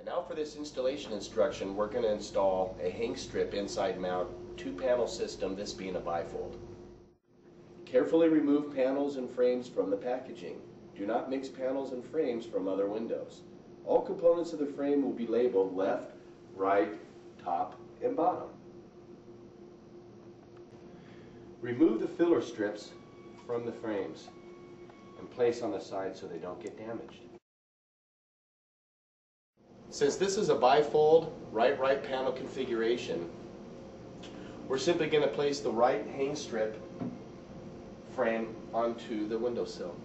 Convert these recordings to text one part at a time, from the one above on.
Now for this installation instruction, we're going to install a hang strip inside mount 2-panel system, this being a bifold. Carefully remove panels and frames from the packaging. Do not mix panels and frames from other windows. All components of the frame will be labeled left, right, top, and bottom. Remove the filler strips from the frames and place on the side so they don't get damaged. Since this is a bifold right panel configuration, we're simply going to place the right hang strip frame onto the windowsill.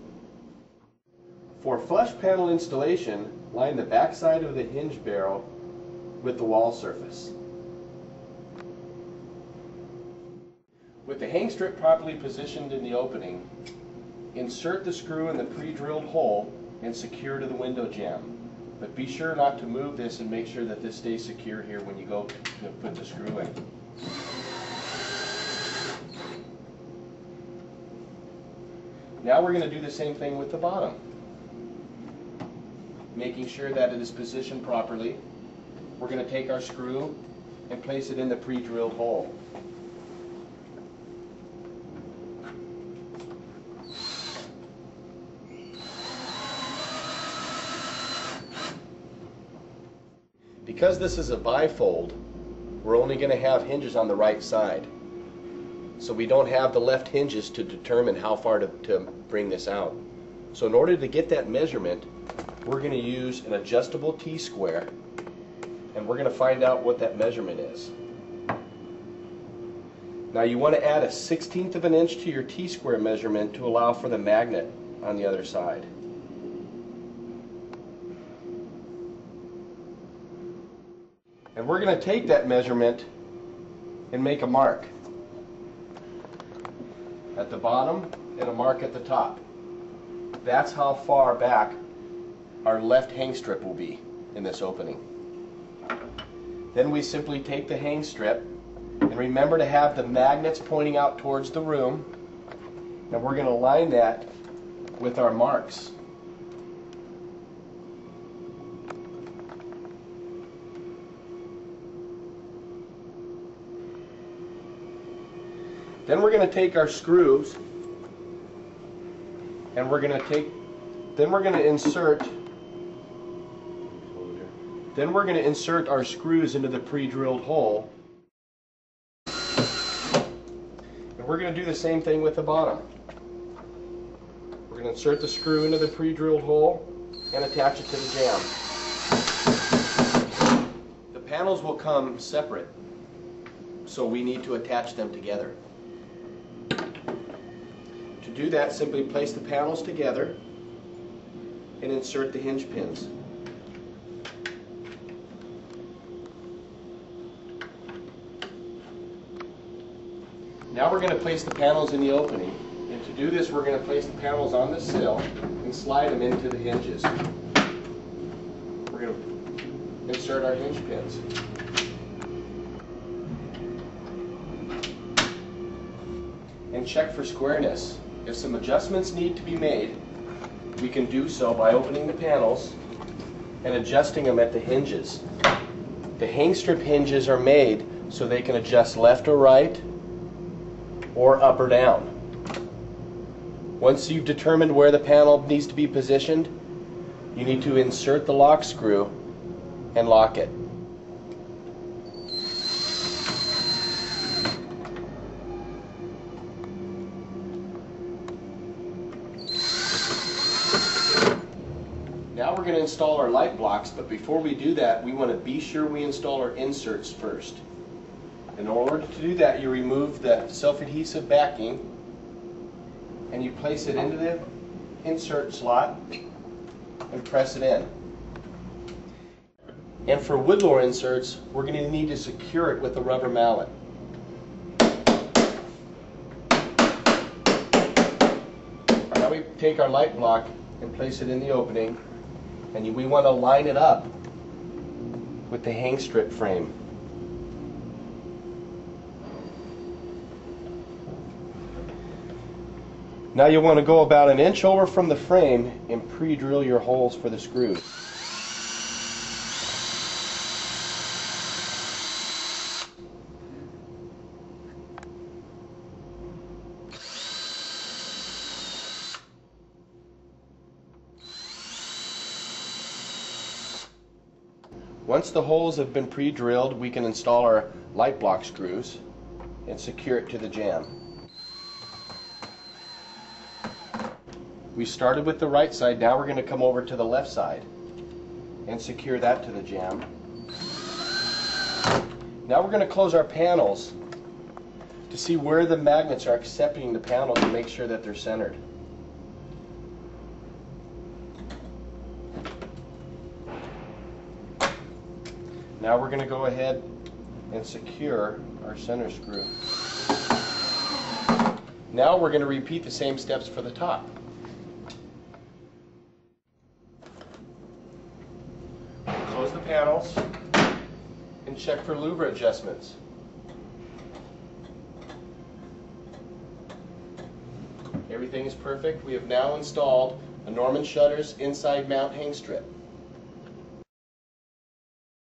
For flush panel installation, line the back side of the hinge barrel with the wall surface. With the hang strip properly positioned in the opening, insert the screw in the pre-drilled hole and secure to the window jamb. But be sure not to move this and make sure that this stays secure here when you go to put the screw in. Now we're going to do the same thing with the bottom. Making sure that it is positioned properly, we're going to take our screw and place it in the pre-drilled hole. Because this is a bifold, we're only going to have hinges on the right side. So we don't have the left hinges to determine how far to bring this out. So in order to get that measurement, we're going to use an adjustable T-square, and we're going to find out what that measurement is. Now you want to add a 1/16 of an inch to your T-square measurement to allow for the magnet on the other side. And we're going to take that measurement and make a mark at the bottom and a mark at the top. That's how far back our left hang strip will be in this opening. Then we simply take the hang strip, and remember to have the magnets pointing out towards the room, and we're going to line that with our marks. Then we're going to take our screws and we're going to insert our screws into the pre-drilled hole. And we're going to do the same thing with the bottom. We're going to insert the screw into the pre-drilled hole and attach it to the jamb. The panels will come separate, so we need to attach them together. To do that, simply place the panels together and insert the hinge pins. Now we're going to place the panels in the opening, and to do this we're going to place the panels on the sill and slide them into the hinges. We're going to insert our hinge pins. And check for squareness. If some adjustments need to be made, we can do so by opening the panels and adjusting them at the hinges. The hang strip hinges are made so they can adjust left or right, or up or down. Once you've determined where the panel needs to be positioned, you need to insert the lock screw and lock it. Now we're going to install our light blocks, but before we do that, we want to be sure we install our inserts first. In order to do that, you remove the self-adhesive backing and you place it into the insert slot and press it in. And for Woodlore inserts, we're going to need to secure it with a rubber mallet. Now we take our light block and place it in the opening, and we want to line it up with the hang strip frame. Now you want to go about 1 inch over from the frame and pre-drill your holes for the screws. Once the holes have been pre-drilled, we can install our light block screws and secure it to the jamb. We started with the right side, now we're going to come over to the left side and secure that to the jamb. Now we're going to close our panels to see where the magnets are accepting the panel to make sure that they're centered. Now we're going to go ahead and secure our center screw. Now we're going to repeat the same steps for the top. Close the panels and check for louver adjustments. Everything is perfect. We have now installed a Norman Shutters inside mount hang strip.